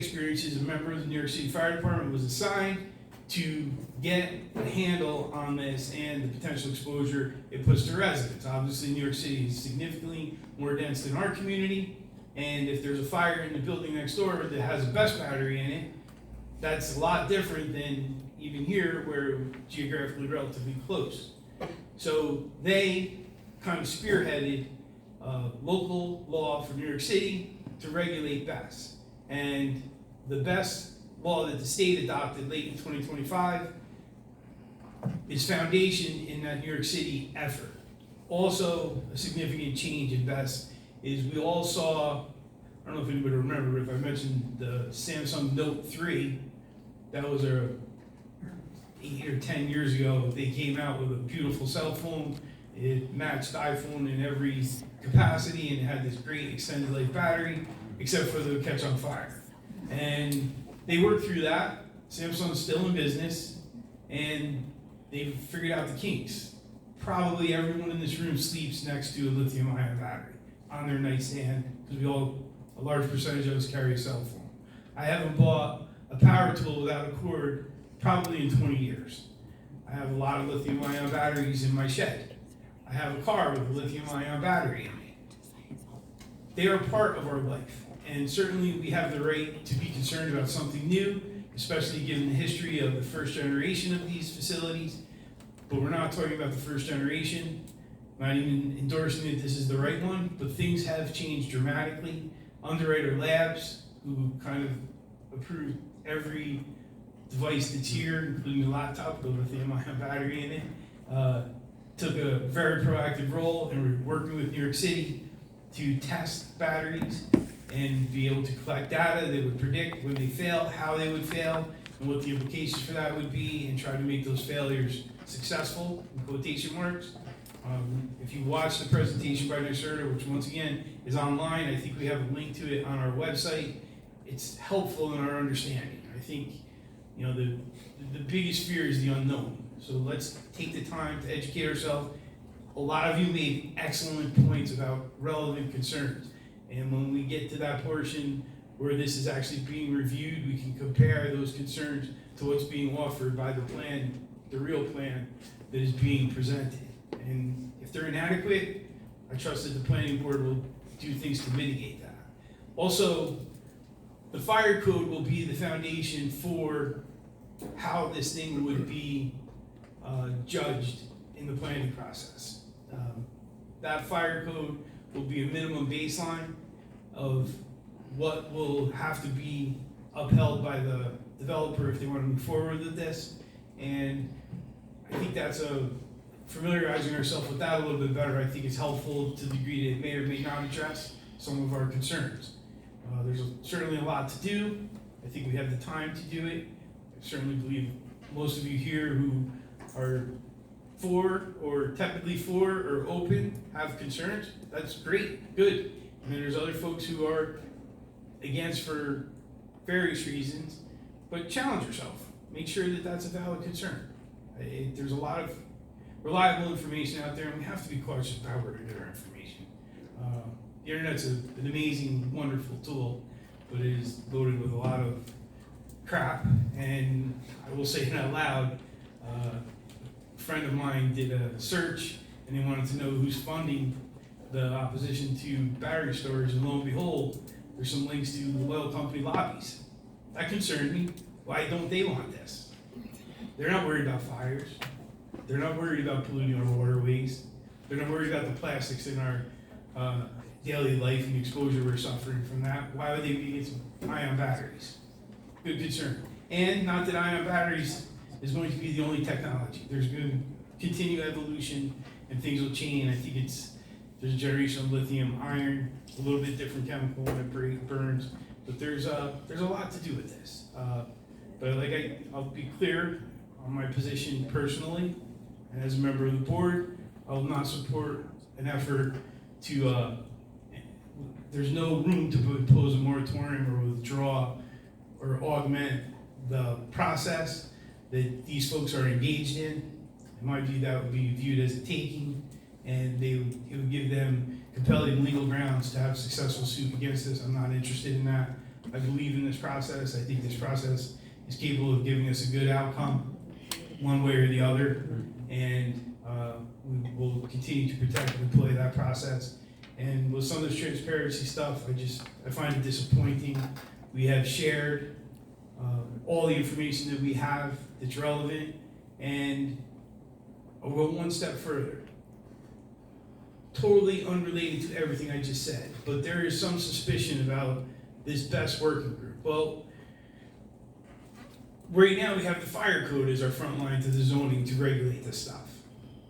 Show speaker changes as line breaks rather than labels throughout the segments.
experiences, a member of the New York City Fire Department was assigned to get a handle on this and the potential exposure it puts to residents. Obviously, New York City is significantly more dense than our community, and if there's a fire in the building next door that has a BESS battery in it, that's a lot different than even here where we're geographically relatively close. So they kind of spearheaded local law for New York City to regulate BESS. And the BESS law that the state adopted late in 2025 is foundation in that New York City effort. Also, a significant change in BESS is we all saw, I don't know if anybody remember, if I mentioned the Samsung Note 3, that was 8 or 10 years ago. They came out with a beautiful cell phone. It matched iPhone in every capacity and it had this great extended life battery, except for the catch on fire. And they worked through that. Samsung's still in business and they've figured out the kinks. Probably everyone in this room sleeps next to a lithium ion battery on their nightstand because a large percentage of us carry a cell phone. I haven't bought a power tool without a cord probably in 20 years. I have a lot of lithium ion batteries in my shed. I have a car with a lithium ion battery in it. They are part of our life, and certainly we have the right to be concerned about something new, especially given the history of the first generation of these facilities. But we're not talking about the first generation, not even endorsing that this is the right one, but things have changed dramatically. Underwriter Labs, who kind of approved every device that's here, including the laptop with a lithium ion battery in it, took a very proactive role in working with New York City to test batteries and be able to collect data that would predict when they fail, how they would fail, and what the implications for that would be, and try to make those failures successful, in quotation marks. If you watch the presentation by NYSERDA, which once again is online, I think we have a link to it on our website. It's helpful in our understanding. I think, the biggest fear is the unknown. So let's take the time to educate ourselves. A lot of you made excellent points about relevant concerns. And when we get to that portion where this is actually being reviewed, we can compare those concerns to what's being offered by the plan, the real plan that is being presented. And if they're inadequate, I trust that the planning board will do things to mitigate that. Also, the fire code will be the foundation for how this thing would be judged in the planning process. That fire code will be a minimum baseline of what will have to be upheld by the developer if they want to move forward with this. And I think that's familiarizing ourselves with that a little bit better. I think it's helpful to the degree that it may or may not address some of our concerns. There's certainly a lot to do. I think we have the time to do it. I certainly believe most of you here who are for or technically for or open have concerns. That's great, good. And then there's other folks who are against for various reasons, but challenge yourself. Make sure that that's a valid concern. There's a lot of reliable information out there, and we have to be cautious about where we get our information. The internet's an amazing, wonderful tool, but it is loaded with a lot of crap, and I will say it out loud. A friend of mine did a search, and they wanted to know who's funding the opposition to battery storage, and lo and behold, there's some links to the oil company lobbies. That concerned me. Why don't they want this? They're not worried about fires. They're not worried about polluting our waterways. They're not worried about the plastics in our daily life and the exposure we're suffering from that. Why would they be against ion batteries? Good concern. And not that ion batteries is going to be the only technology. There's going to continue evolution and things will change. I think there's a generation of lithium iron, a little bit different chemical when it burns, but there's a lot to do with this. But I'll be clear on my position personally, and as a member of the board, I will not support an effort to, there's no room to impose a moratorium or withdraw or augment the process that these folks are engaged in. In my view, that would be viewed as a taking, and it would give them compelling legal grounds to have a successful suit against us. I'm not interested in that. I believe in this process. I think this process is capable of giving us a good outcome, one way or the other. And we will continue to protect and employ that process. And with some of this transparency stuff, I find it disappointing. We have shared all the information that we have that's relevant, and I'll go one step further. Totally unrelated to everything I just said, but there is some suspicion about this BEST working group. Well, right now we have the fire code as our front line to the zoning to regulate this stuff.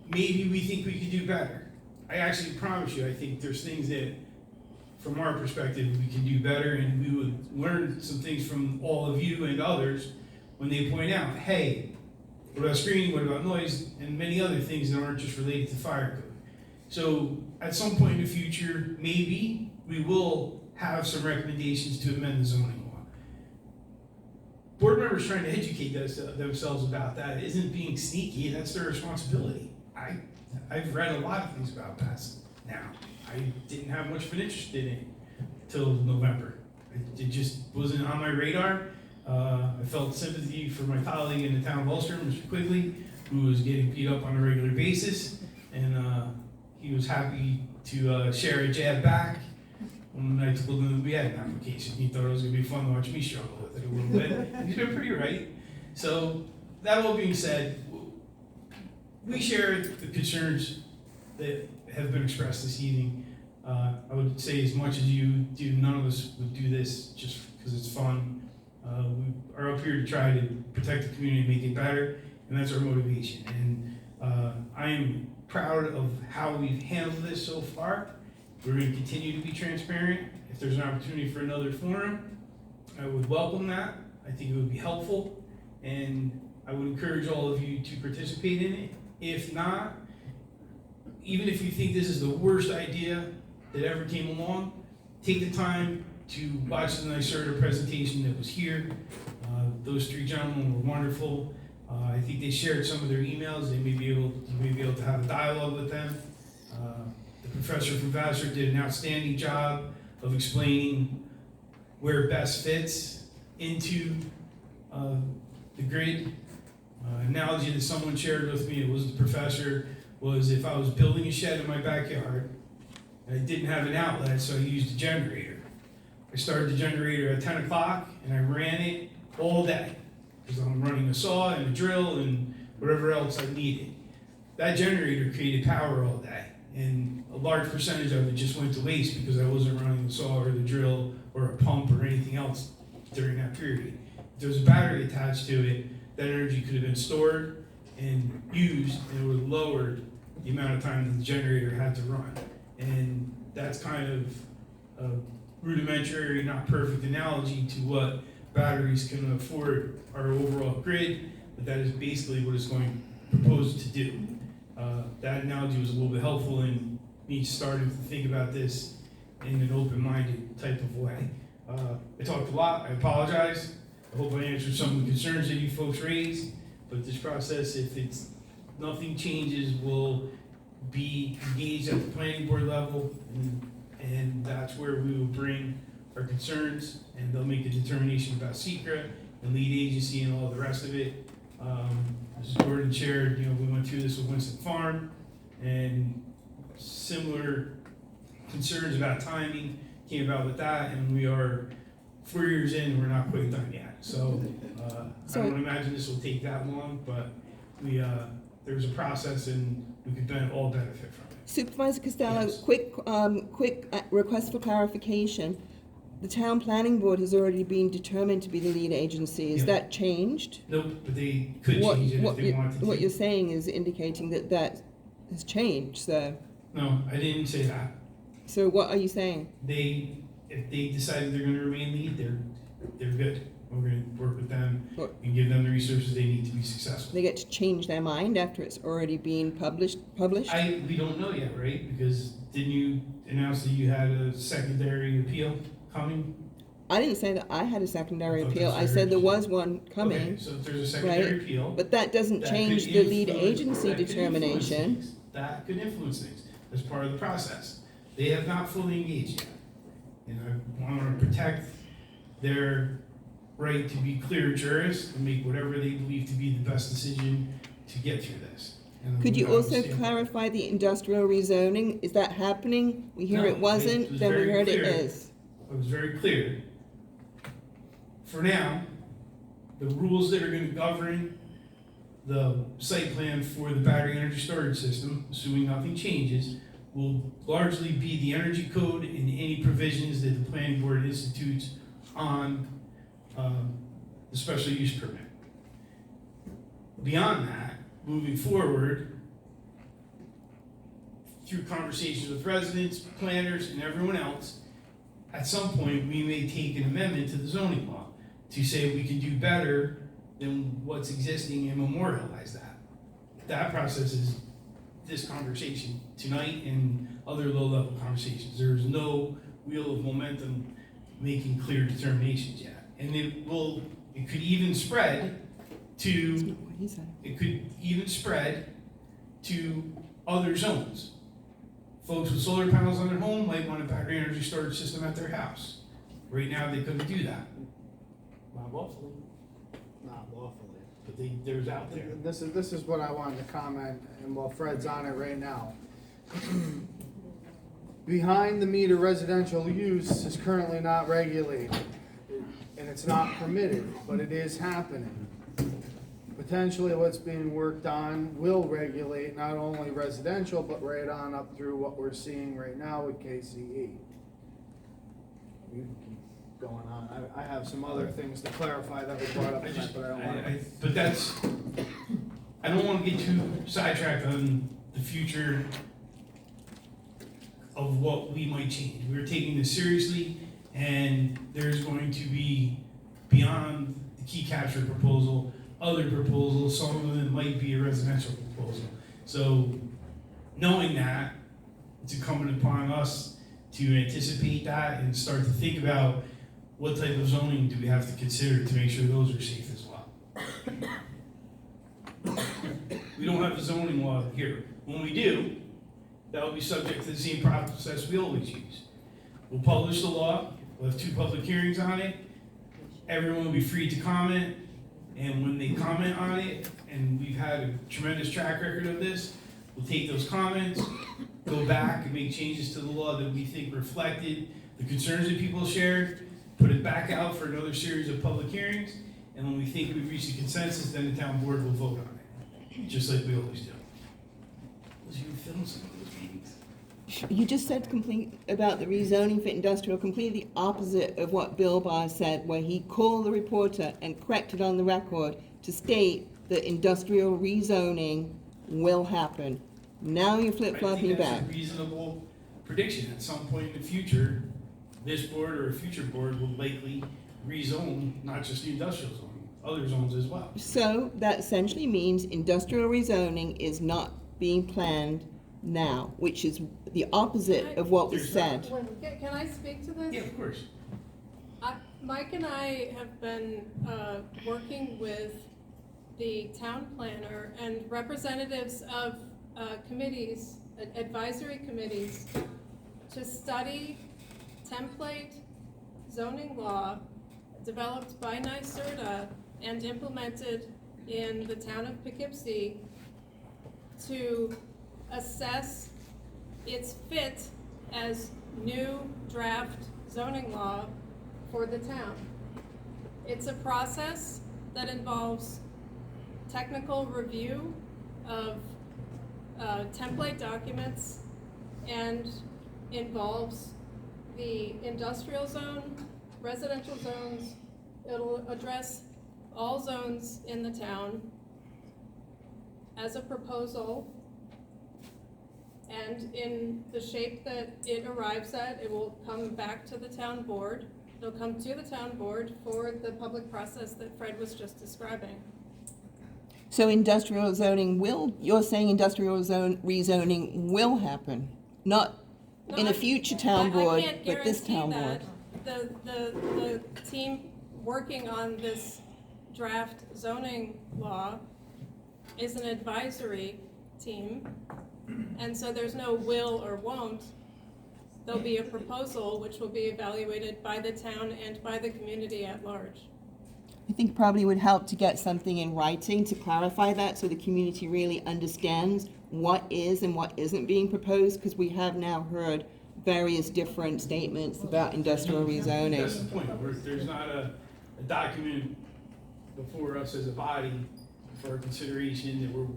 Maybe we think we could do better. I actually promise you, I think there's things that, from our perspective, we can do better, and we would learn some things from all of you and others when they point out, hey, what about screening, what about noise, and many other things that aren't just related to fire code. So at some point in the future, maybe we will have some recommendations to amend the zoning law. Board members trying to educate themselves about that isn't being sneaky, that's their responsibility. I've read a lot of things about BEST now. I didn't have much of an interest in it till November. It just wasn't on my radar. I felt sympathy for my colleague in the town of Ulster, Mr. Quigley, who was getting beat up on a regular basis, and he was happy to share a jab back when I told him that we had an application. He thought it was going to be fun to watch me struggle with it a little bit. And he's been pretty right. So that all being said, we share the concerns that have been expressed this evening. I would say as much as you do, none of us would do this just because it's fun. We are up here to try to protect the community and make it better, and that's our motivation. And I am proud of how we've handled this so far. We're going to continue to be transparent. If there's an opportunity for another forum, I would welcome that. I think it would be helpful, and I would encourage all of you to participate in it. If not, even if you think this is the worst idea that ever came along, take the time to watch the NYSERDA presentation that was here. Those three gentlemen were wonderful. I think they shared some of their emails. You may be able to have a dialogue with them. The professor from Vassar did an outstanding job of explaining where BEST fits into the grid. Analogy that someone shared with me, it was the professor, was if I was building a shed in my backyard and I didn't have an outlet, so I used a generator. I started the generator at 10 o'clock and I ran it all day because I'm running a saw and a drill and whatever else I needed. That generator created power all day, and a large percentage of it just went to waste because I wasn't running the saw or the drill or a pump or anything else during that period. If there was a battery attached to it, that energy could have been stored and used, and it would have lowered the amount of time that the generator had to run. And that's kind of a rudimentary, not perfect analogy to what batteries can afford our overall grid, but that is basically what it's going to propose to do. That analogy was a little bit helpful in me starting to think about this in an open-minded type of way. I talked a lot, I apologize. I hope I answered some of the concerns that you folks raised, but this process, if nothing changes, will be engaged at the planning board level, and that's where we will bring our concerns, and they'll make a determination about SECRA and lead agency and all the rest of it. As Gordon shared, we went through this with Winston Farm, and similar concerns about timing came about with that, and we are 4 years in, we're not quite done yet. So I don't imagine this will take that long, but there's a process, and we could all benefit from it.
Supervisor Costello,
Yes.
quick request for clarification. The town planning board has already been determined to be the lead agency. Is
Yeah.
that changed?
Nope, but they could change it if they wanted to.
What you're saying is indicating that has changed.
No, I didn't say that.
So what are you saying?
If they decided they're going to remain lead, they're good. We're going to work with them
What?
and give them the resources they need to be successful.
They get to change their mind after it's already been published?
We don't know yet, right? Because didn't you announce that you had a secondary appeal coming?
I didn't say that I had a secondary
I thought
appeal.
there
I
was
said there
a-
was one coming.
Okay, so if there's a secondary
right?
appeal.
But that doesn't
that
change
could
the lead
influence-
agency
that could influence
determination.
things. That could influence things as part of the process. They have not fully engaged yet. And I want to protect their right to be clear jurists and make whatever they believe to be the best decision to get through this. And
Could you
we
also
understand-
clarify the industrial rezoning? Is that happening? We hear
No,
it wasn't,
it was
then we
very
heard it
clear.
is.
I was very clear. For now, the rules that are gonna govern the site plan for the battery energy storage system, assuming nothing changes, will largely be the energy code and any provisions that the planning board institutes on, the special use permit. Beyond that, moving forward, through conversations with residents, planners, and everyone else, at some point, we may take an amendment to the zoning law to say we can do better than what's existing and memorialize that. That process is this conversation tonight and other low-level conversations. There's no wheel of momentum making clear determinations yet. And it could even spread to,
What he said.
it could even spread to other zones. Folks with solar panels on their home might want a battery energy storage system at their house. Right now, they couldn't do that. Not lawfully,
Not lawfully.
but there's out there.
This is what I wanted to comment, and while Fred's on it right now. Behind the meter residential use is currently not regulated, and it's not permitted, but it is happening. Potentially what's being worked on will regulate not only residential, but right on up through what we're seeing right now with KCE. You can keep going on. I have some other things to clarify that were brought up tonight, but I don't want
But that's, I don't wanna get too sidetracked on the future of what we might change. We're taking this seriously, and there's going to be, beyond the key capture proposal, other proposals, some of them might be a residential proposal. So, knowing that, it's incumbent upon us to anticipate that and start to think about what type of zoning do we have to consider to make sure those are safe as well. We don't have a zoning law here. When we do, that will be subject to the same process we always use. We'll publish the law, we'll have 2 public hearings on it, everyone will be free to comment, and when they comment on it, and we've had a tremendous track record of this, we'll take those comments, go back and make changes to the law that we think reflected the concerns that people shared, put it back out for another series of public hearings, and when we think we've reached a consensus, then the town board will vote on it, just like we always do. Was you film some of those meetings?
You just said about the rezoning for industrial, completely opposite of what Bill Barr said, where he called the reporter and corrected on the record to state that industrial rezoning will happen. Now you're
I
flip-flopping
think
back.
that's a reasonable prediction. At some point in the future, this board or a future board will likely rezone, not just the industrial zone, other zones as well.
So that essentially means industrial rezoning is not being planned now, which is the opposite of what was
There's
said.
Can I speak to this?
Yeah, of course.
Mike and I have been working with the town planner and representatives of committees, advisory committees, to study template zoning law developed by NYSERDA and implemented in the town of Poughkeepsie to assess its fit as new draft zoning law for the town. It's a process that involves technical review of template documents and involves the industrial zone, residential zones. It'll address all zones in the town as a proposal. And in the shape that it arrives at, it will come back to the town board. It'll come to the town board for the public process that Fred was just describing.
So industrial zoning will, you're saying industrial zone rezoning will happen, not in a future town board, but this town board.
The team working on this draft zoning law is an advisory team, and so there's no will or won't. there'll be a proposal which will be evaluated by the town and by the community at large.
I think probably would help to get something in writing to clarify that so the community really understands what is and what isn't being proposed, because we have now heard various different statements about industrial
That's
rezoning.
the point, there's not a document before us as a body for consideration that we're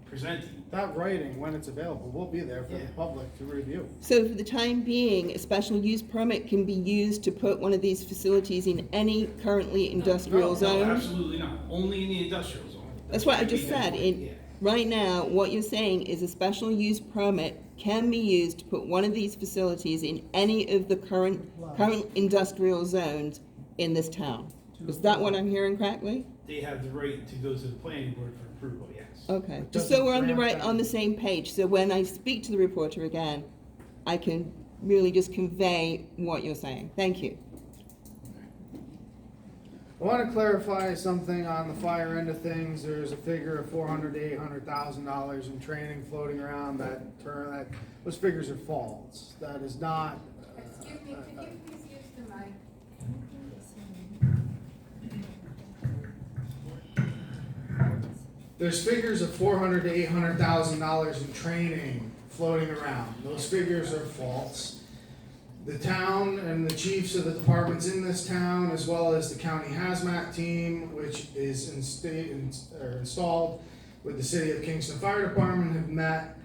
presenting.
That writing, when it's available, will be there for the
Yeah.
public to review.
So for the time being, a special use permit can be used to put one of these facilities in any currently industrial
No,
zone?
absolutely not, only in the industrial zone.
That's what I just said.
Yeah.
Right now, what you're saying is a special use permit can be used to put one of these facilities in any of the current industrial zones in this town. Is that what I'm hearing correctly?
They have the right to go to the planning board for approval, yes.
Okay,
It
just so we're
doesn't grant
on the
them-
same page, so when I speak to the reporter again, I can really just convey what you're saying. Thank you.
I want to clarify something on the fire end of things. There's a figure of $400,000 to $800,000 in training floating around that those figures are false. That is not.
Excuse me, could you please use the mic?
There's figures of $400,000 to $800,000 in training floating around. Those figures are false. The town and the chiefs of the departments in this town, as well as the county hazmat team, which is installed with the City of Kingston Fire Department, have met.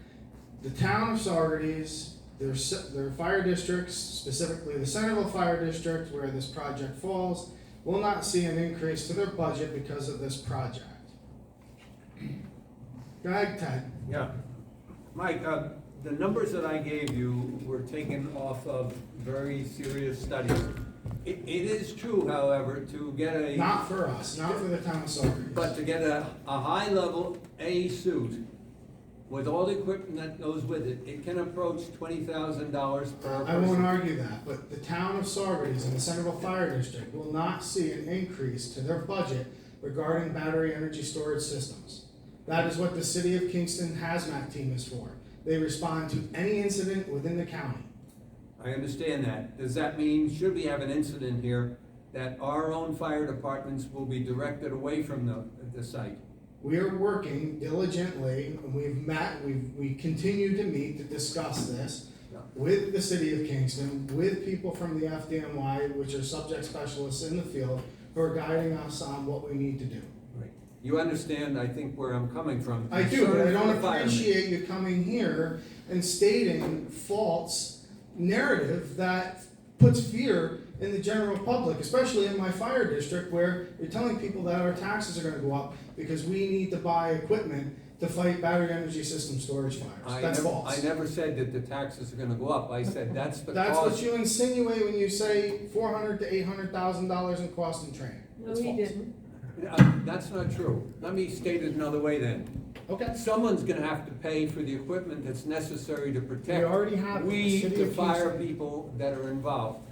The town of Saugerties, their fire districts, specifically the Centerville Fire District, where this project falls, will not see an increase to their budget because of this project. Go ahead, Ted.
Yeah. Mike, the numbers that I gave you were taken off of very serious studies. It is true, however, to get a,
Not for us, not for the town of Saugerties.
but to get a high-level A suit with all the equipment that goes with it, it can approach $20,000 per
I won't
person.
argue that, but the town of Saugerties and the Centerville Fire District will not see an increase to their budget regarding battery energy storage systems. That is what the City of Kingston hazmat team is for. They respond to any incident within the county.
I understand that. Does that mean, should we have an incident here, that our own fire departments will be directed away from the site?
We are working diligently, and we've met, we continue to meet to discuss this with the City of Kingston, with people from the FDNY, which are subject specialists in the field, who are guiding us on what we need to do.
Right. You understand, I think, where I'm coming from.
I do, but I
Concern for
don't
the firemen.
appreciate you coming here and stating false narrative that puts fear in the general public, especially in my fire district, where you're telling people that our taxes are gonna go up because we need to buy equipment to fight battery energy system storage fires. That's false.
I never said that the taxes are gonna go up. I said that's the
That's what
cost.
you insinuate when you say $400,000 to $800,000 in cost and training.
No,
It's
he
false.
didn't.
That's not true. Let me state it another way then.
Okay.
Someone's gonna have to pay for the equipment that's necessary to protect.
We already have it. The
We,
City
the
of
fire
Kingston.
people that are involved.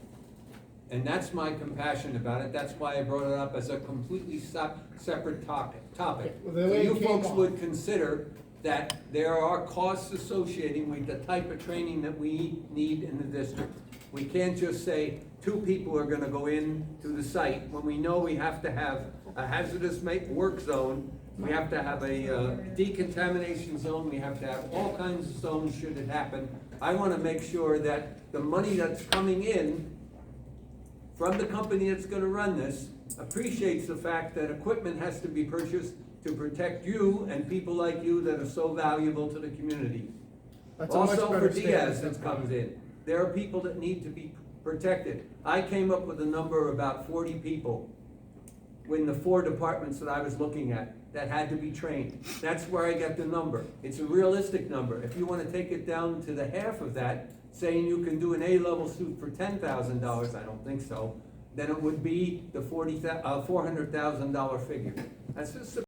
And that's my compassion about it. That's why I brought it up as a completely separate topic.
Well, the
So
way
you
it came
folks
up-
would consider that there are costs associated with the type of training that we need in the district. We can't just say 2 people are gonna go in to the site when we know we have to have a hazardous work zone. We have to have a decontamination zone. We have to have all kinds of zones should it happen. I wanna make sure that the money that's coming in from the company that's gonna run this appreciates the fact that equipment has to be purchased to protect you and people like you that are so valuable to the community.
That's a much
Also
better
for Diaz
statement.
that comes in, there are people that need to be protected. I came up with a number of about 40 people in the 4 departments that I was looking at that had to be trained. That's where I get the number. It's a realistic number. If you wanna take it down to the half of that, saying you can do an A-level suit for $10,000, I don't think so, then it would be the $400,000 figure. That's just